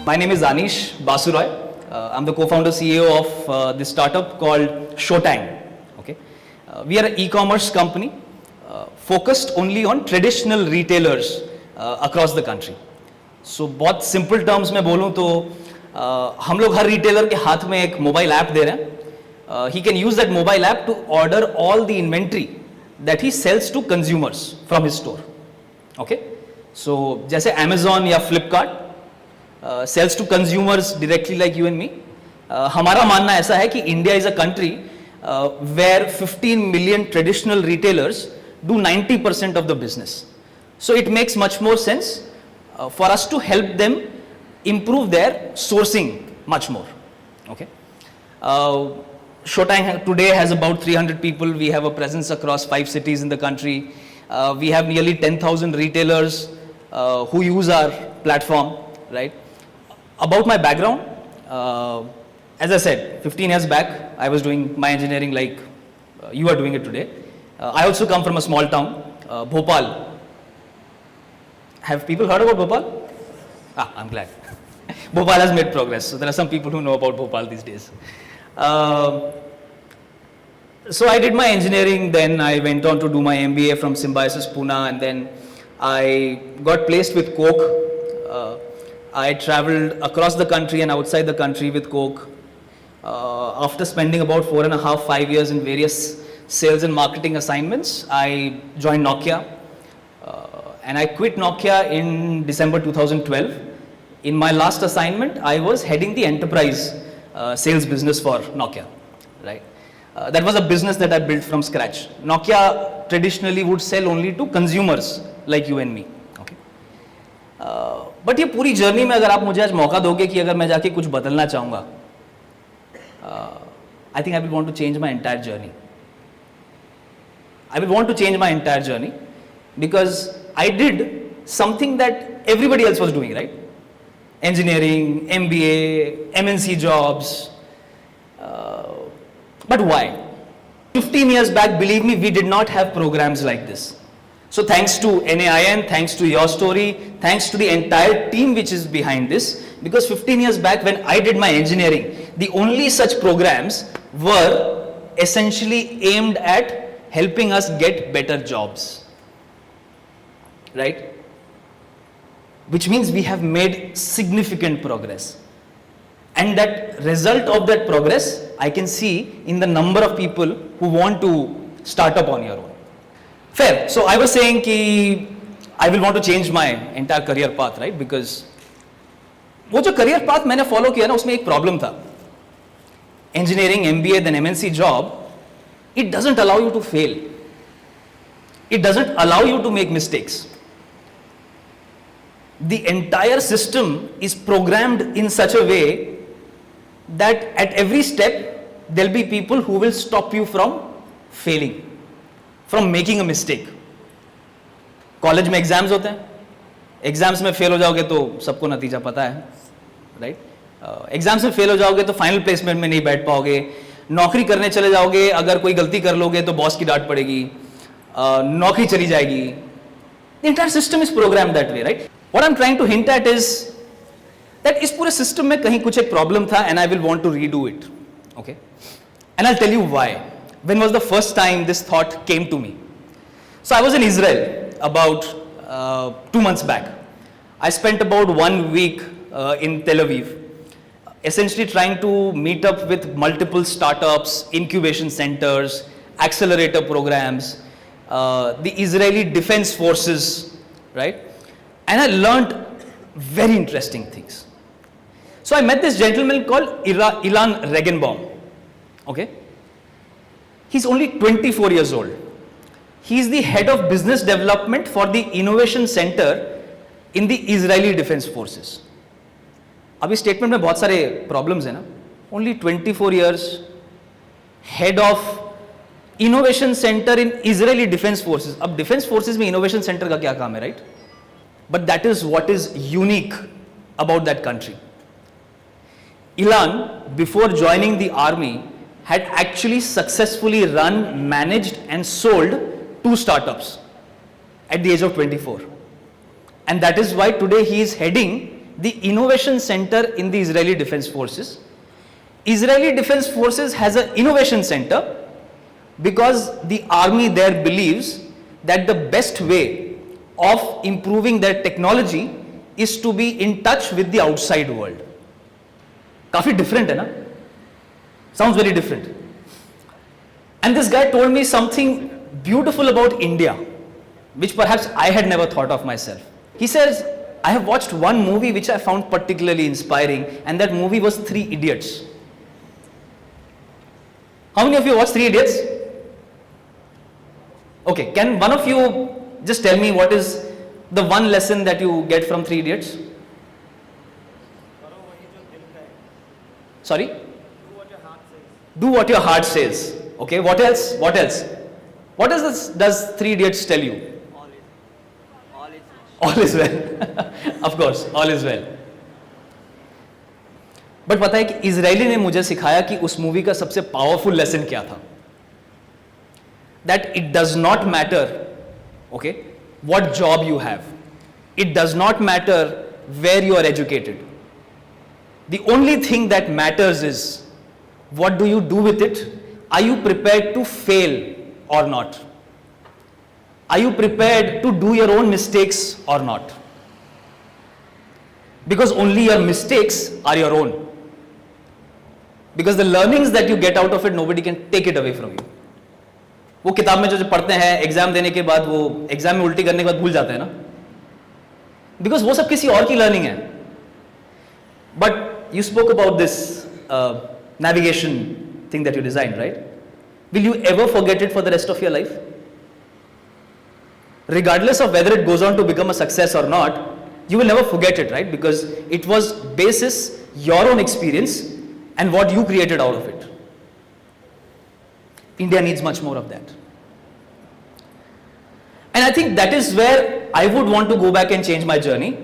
My name is Anish Basu Roy. I'm the co-founder CEO of this startup called Showtime. Okay, we are an e-commerce company focused only on traditional retailers across the country. So बहुत simple terms में बोलूँ तो हम लोग हर retailer के हाथ में एक mobile app दे रहे हैं. He can use that mobile app to order all the inventory that he sells to consumers from his store. Okay, so जैसे Amazon या Flipkart sells to consumers directly like you and me. हमारा मानना ऐसा है कि India is a country where 15 million traditional retailers do 90% of the business. So it makes much more sense for us to help them improve their sourcing much more. Okay. Showtime today has about 300 people. We have a presence across 5 cities in the country. We have nearly 10,000 retailers who use our platform, right? About my background, as I said, 15 years back, I was doing my engineering like you are doing it today. I also come from a small town, Bhopal. Have people heard about Bhopal? I'm glad. Bhopal has made progress. So there are some people who know about Bhopal these days. So I did my engineering, then I went on to do my MBA from Symbiosis Pune, and then I got placed with Coke. I traveled across the country and outside the country with Coke. After spending about 4.5-5 years in various sales and marketing assignments, I joined Nokia. And I quit Nokia in December 2012. In my last assignment, I was heading the enterprise sales business for Nokia, right? That was a business that I built from scratch. Nokia traditionally would sell only to consumers like you and me. Okay. But ये पूरी journey में अगर आप मुझे आज मौका दोगे कि अगर मैं जाके कुछ बदलना चाहूँगा, I think I will want to change my entire journey. I will want to change my entire journey because I did something that everybody else was doing, right? Engineering, MBA, MNC jobs. But why? 15 years back, believe me, we did not have programs like this. So thanks to NAIN, thanks to your story, thanks to the entire team which is behind this, because 15 years back when I did my engineering, the only such programs were essentially aimed at helping us get better jobs, right? Which means we have made significant progress. And that result of that progress, I can see in the number of people who want to start up on your own. Fair. So I was saying कि I will want to change my entire career path, right? Because वो जो career path मैंने follow किया ना, उसमें एक problem था. Engineering, MBA, then MNC job, it doesn't allow you to fail. It doesn't allow you to make mistakes. The entire system is programmed in such a way that at every step, there'll be people who will stop you from failing, from making a mistake. College में exams होते हैं, exams में fail हो जाओगे तो सबको नतीजा पता है, राइट? एग्जाम्स में फेल हो जाओगे तो फाइनल प्लेसमेंट में नहीं बैठ पाओगे, नौकरी करने चले जाओगे, अगर कोई गलती कर लोगे तो बॉस की डांट पड़ेगी, नौकरी चली जाएगी. The entire system is programmed that way, right? What I'm trying to hint at is that इस पूरे सिस्टम में कहीं कुछ एक प्रॉब्लम था and I will want to redo it. Okay? And I'll tell you why. When was the first time this thought came to me? So I was in Israel about 2 months back. I spent about 1 week in Tel Aviv, essentially trying to meet up with multiple startups, incubation centers, accelerator programs, the Israeli defense forces, right? And I learned very interesting things. So I met this gentleman called Ilan Regenbaum. Okay? He's only 24 years old. He's the head of business development for the innovation center in the Israeli defense forces. अब इस statement में बहुत सारे problems हैं ना. Only 24 years, head of innovation center in Israeli defense forces. अब defense forces में innovation center का क्या काम है, right? But that is what is unique about that country. Ilan, before joining the army, had actually successfully run, managed and sold 2 startups at the age of 24. And that is why today he is heading the innovation center in the Israeli Defense Forces. Israeli Defense Forces has an innovation center because the army there believes that the best way of improving their technology is to be in touch with the outside world. Kafi different hai na? Sounds very different. And this guy told me something beautiful about India, which perhaps I had never thought of myself. He says, I have watched one movie which I found particularly inspiring, and that movie was Three Idiots. How many of you watched Three Idiots? Okay, can one of you just tell me what is the one lesson that you get from Three Idiots? Sorry? Do what your heart says. Okay, what else? What else? What does Three Idiots tell you? All is well. Of course, all is well. But पता है कि Israeli ने मुझे सिखाया कि उस movie का सबसे पावरफुल लेसन क्या था. That it does not matter okay what job you have. It does not matter where you are educated. The only thing that matters is what do you do with it? Are you prepared to fail or not? Are you prepared to do your own mistakes or not? Because only your mistakes are your own. Because the learnings that you get out of it, nobody can take it away from you. वो किताब में जो पढ़ते हैं exam देने के बाद वो एग्जाम में उल्टी करने के बाद भूल जाते हैं ना, बिकॉज वो सब किसी और की लर्निंग है. But you spoke about this navigation thing that you designed, right? Will you ever forget it for the rest of your life? Regardless of whether it goes on to become a success or not, you will never forget it, right? Because it was basis your own experience and what you created out of it. India needs much more of that. And I think that is where I would want to go back and change my journey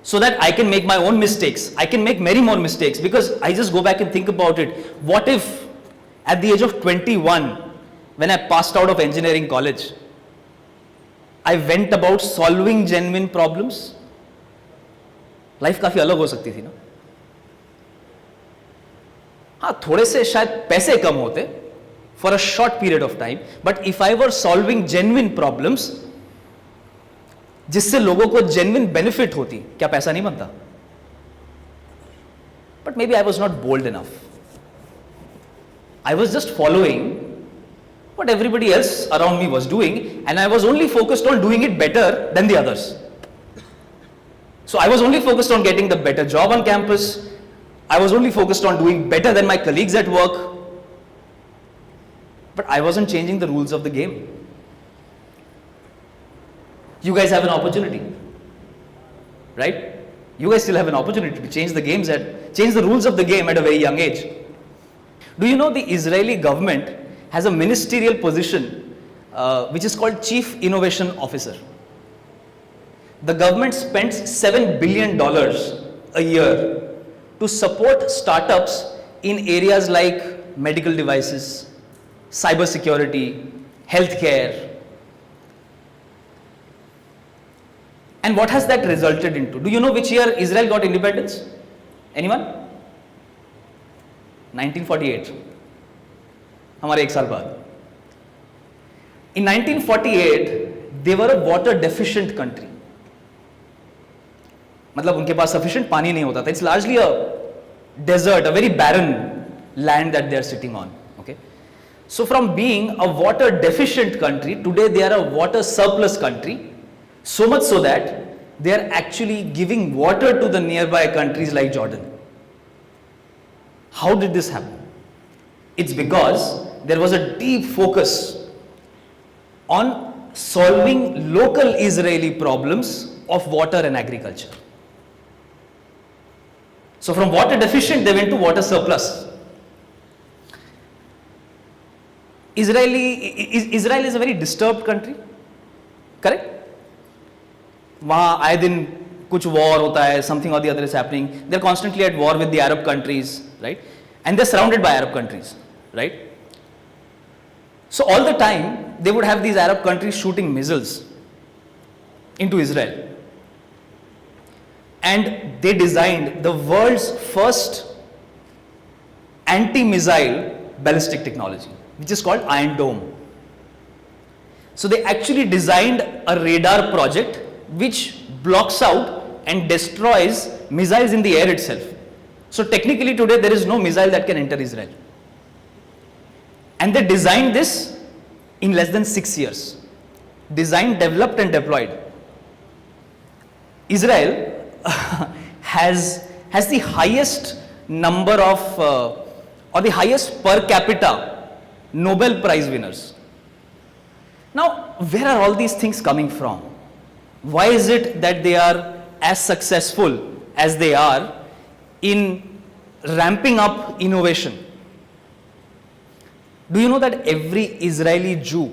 so that I can make my own mistakes. I can make many more mistakes because I just go back and think about it. What if at the age of 21, when I passed out of engineering college, I went about solving genuine problems? Life काफी अलग हो सकती थी ना. हाँ, थोड़े से शायद पैसे कम होते for a short period of time, but if I were solving genuine problems जिससे लोगों को genuine benefit होती, क्या पैसा नहीं बनता? But maybe I was not bold enough. I was just following what everybody else around me was doing, and I was only focused on doing it better than the others. So I was only focused on getting the better job on campus. I was only focused on doing better than my colleagues at work. But I wasn't changing the rules of the game. You guys have an opportunity, right? You guys still have an opportunity to change the rules of the game at a very young age. Do you know the Israeli government has a ministerial position which is called Chief Innovation Officer? The government spends $7 billion a year to support startups in areas like medical devices, cyber security, healthcare. And what has that resulted into? Do you know which year Israel got independence? Anyone? 1948. हमारे एक साल बाद. In 1948, they were a water deficient country. मतलब उनके पास sufficient पानी नहीं होता था. It's largely a desert, a very barren land that they are sitting on. Okay. So from being a water deficient country, today they are a water surplus country, so much so that they are actually giving water to the nearby countries like Jordan. How did this happen? It's because there was a deep focus on solving local Israeli problems of water and agriculture. So from water deficient, they went to water surplus. Israel is a very disturbed country, correct? वहाँ आए दिन कुछ war होता है, something or the other is happening. They're constantly at war with the Arab countries, right? And they're surrounded by Arab countries, right? So all the time, they would have these Arab countries shooting missiles into Israel. and they designed the world's first anti-missile ballistic technology, which is called Iron Dome. So they actually designed a radar project which blocks out and destroys missiles in the air itself. So technically today there is no missile that can enter Israel. And they designed this in less than 6 years. Designed, developed and deployed. Israel has the highest number of or the highest per capita Nobel Prize winners. Now, where are all these things coming from? Why is it that they are as successful as they are in ramping up innovation? Do you know that every Israeli Jew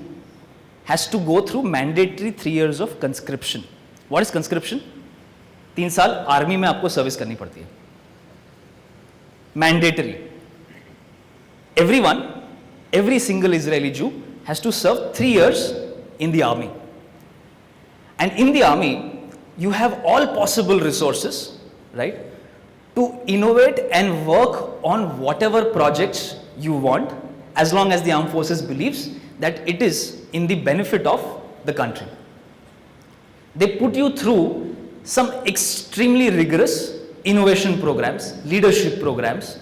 has to go through mandatory 3 years of conscription? What is conscription? 3 साल army में आपको service करनी पड़ती है. Mandatory. Everyone, every single Israeli Jew has to serve 3 years in the army. And in the army, you have all possible resources, right, to innovate and work on whatever projects you want, as long as the armed forces believes that it is in the benefit of the country. They put you through some extremely rigorous innovation programs, leadership programs,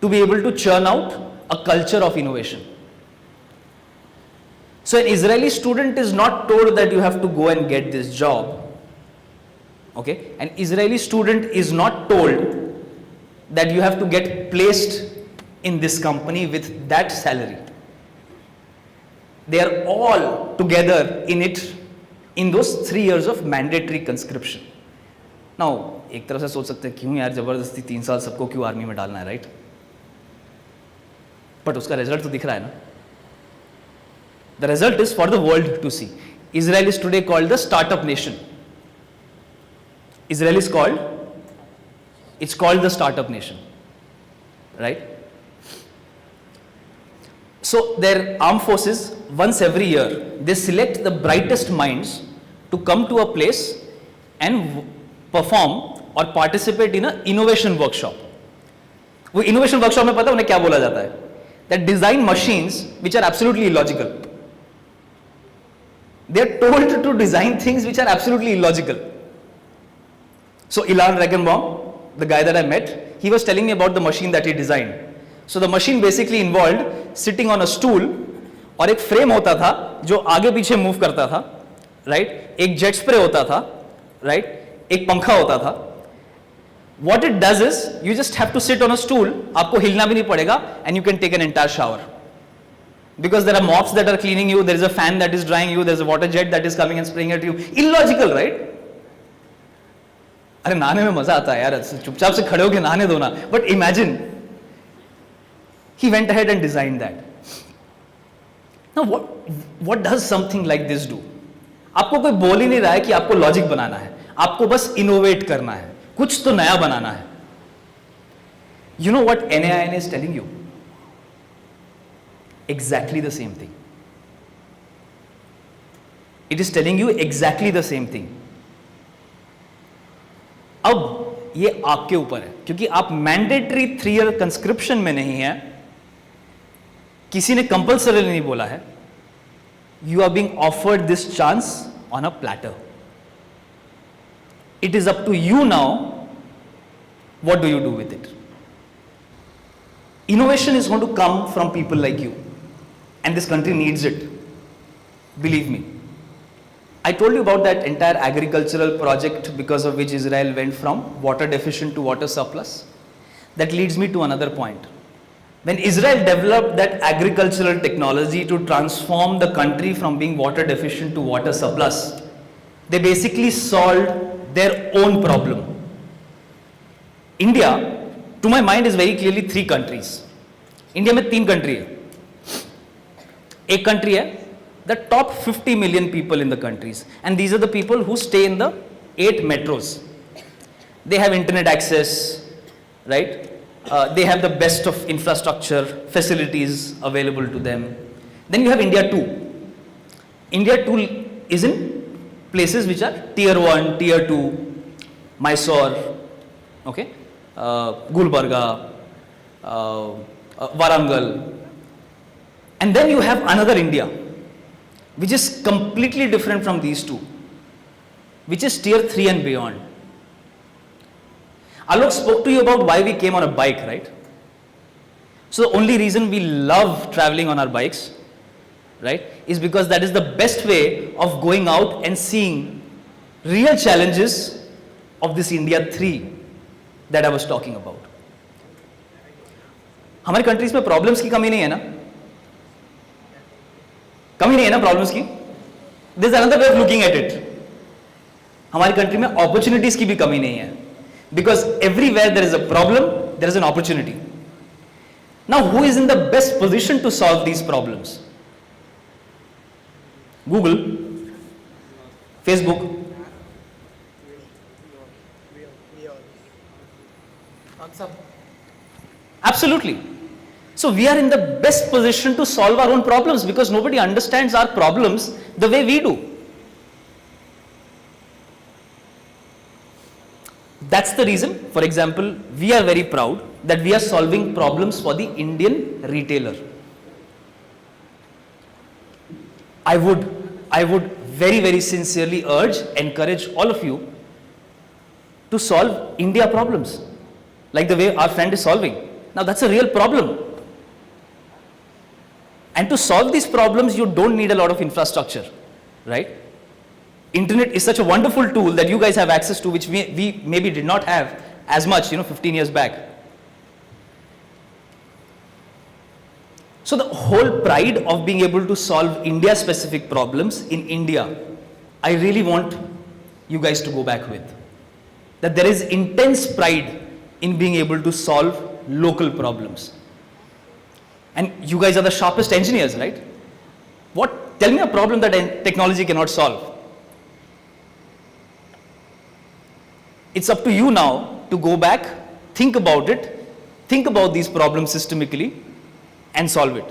to be able to churn out a culture of innovation. So an Israeli student is not told that you have to go and get this job. Okay? An Israeli student is not told that you have to get placed in this company with that salary. They are all together in it in those 3 years of mandatory conscription. Now, एक तरफ से सोच सकते हैं क्यों यार जबरदस्ती 3 साल सबको क्यों आर्मी में डालना है, राइट? बट उसका रिजल्ट तो दिख रहा है ना. The result is for the world to see. Israel is today called the startup nation. Israel is called, it's called the startup nation, right? So their armed forces, once every year, they select the brightest minds to come to a place and perform or participate in an innovation workshop. वो innovation workshop में पता है उन्हें क्या बोला जाता है? That design machines which are absolutely illogical. They are told to design things which are absolutely illogical. So Ilan Regenbaum, the guy that I met, he was telling me about the machine that he designed. So the machine basically involved sitting on a stool और एक frame होता था जो आगे पीछे move करता था, right? एक जेट स्प्रे होता था, राइट? एक पंखा होता था. What it does is you just have to sit on a stool, आपको हिलना भी नहीं पड़ेगा, and you can take an entire shower. Because there are mops that are cleaning you, there is a fan that is drying you, there is a water jet that is coming and spraying at you. Illogical, right? अरे नहाने में मजा आता है यार, चुपचाप से खड़े होके नहाने दो ना. But imagine, he went ahead and designed that. Now what does something like this do? आपको कोई बोल ही नहीं रहा है कि आपको लॉजिक बनाना है, आपको बस इनोवेट करना है, कुछ तो नया बनाना है. You know what NAIN is telling you? Exactly the same thing. It is telling you exactly the same thing. अब ये आपके ऊपर है, क्योंकि आप मैंडेटरी 3 ईयर कंस्क्रिप्शन में नहीं है, किसी ने कंपल्सरी नहीं बोला है. You are being offered this chance on a platter. It is up to you now. What do you do with it? Innovation is going to come from people like you, and this country needs it. Believe me. I told you about that entire agricultural project because of which Israel went from water deficient to water surplus. That leads me to another point. When Israel developed that agricultural technology to transform the country from being water deficient to water surplus, they basically solved their own problem. India, to my mind, is very clearly 3 countries. India में 3 country है. एक country है the top 50 million people in the countries, and these are the people who stay in the 8 metros. They have internet access, right? They have the best of infrastructure, facilities available to them. Then you have India 2. India 2 is in places which are tier 1, tier 2, Mysore, okay, Gulbarga, Warangal, and then you have another India, which is completely different from these two, which is tier 3 and beyond. Alok spoke to you about why we came on a bike, right? So the only reason we love traveling on our bikes, right, is because that is the best way of going out and seeing real challenges of this India 3 that I was talking about. हमारे countries में problems की कमी नहीं है ना? कमी नहीं है ना प्रॉब्लम्स की? There's another way of looking at it. हमारी कंट्री में अपॉर्चुनिटीज की भी कमी नहीं है. Because everywhere there is a problem, there is an opportunity. Now, who is in the best position to solve these problems? Google, Facebook. Absolutely. So we are in the best position to solve our own problems because nobody understands our problems the way we do. That's the reason, for example, we are very proud that we are solving problems for the Indian retailer. I would very, very sincerely urge, encourage all of you to solve India problems, like the way our friend is solving. Now that's a real problem. And to solve these problems, you don't need a lot of infrastructure, right? Internet is such a wonderful tool that you guys have access to, which we maybe did not have as much, 15 years back. So the whole pride of being able to solve India-specific problems in India, I really want you guys to go back with. That there is intense pride in being able to solve local problems. And you guys are the sharpest engineers, right? Tell me a problem that technology cannot solve. It's up to you now to go back, think about it, think about these problems systemically, and solve it.